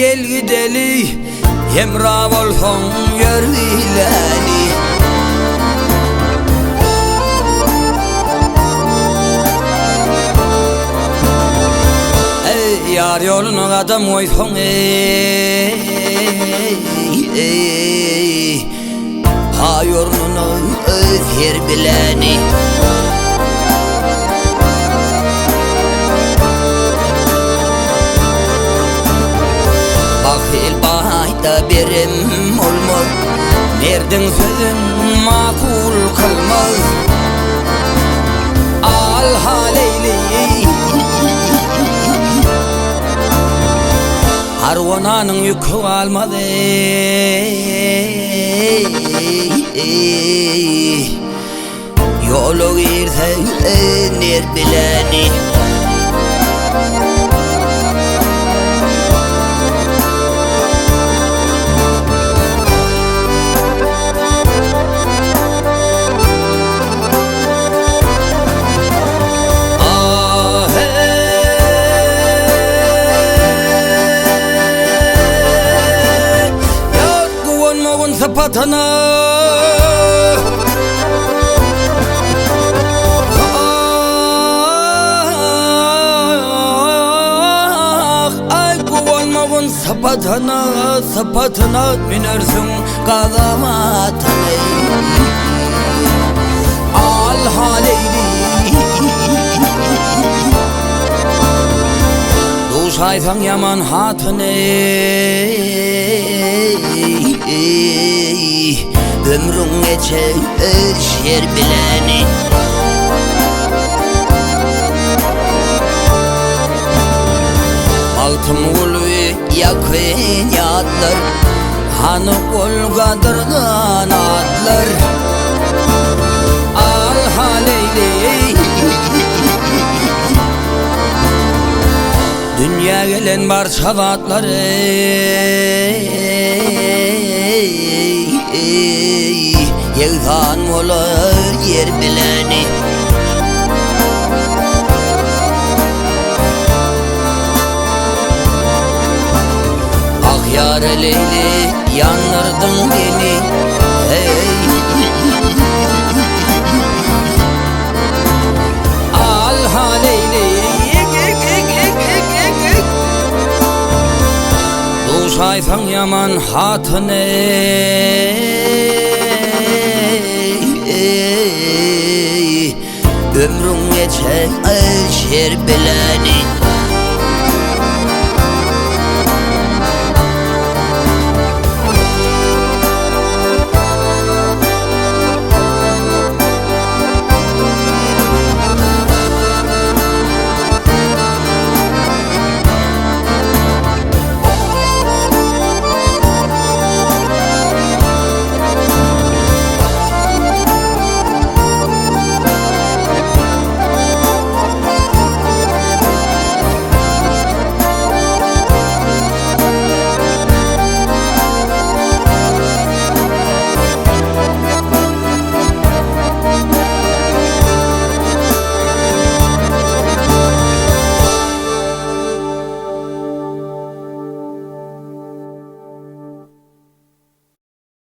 gel gideli, hemra bolson görüleni. Ey yar yolunu adam oyson ha yorununu özher bileni. Bakil bayda birim olmaz, merdin sözün makul kılmaz. Al haleyli Arvananın yükü almadı, yolu girse ner bileni. Sapatana ay kuvalmağın sapatana sapatana binersin kadamatını. Al haleyli duşaysan yaman hatını. Ömrün geçer şer bileni. Altın gulu yakın yadlar, hanı kol kadırgan adlar. Al haleyli dünya gelen barça vatları, yelhan olur yer bileni. Ah yar Leyli yandırdın beni, hey. Al haleyli duşaysan yaman hatını. Ömrün geçer şer bileni.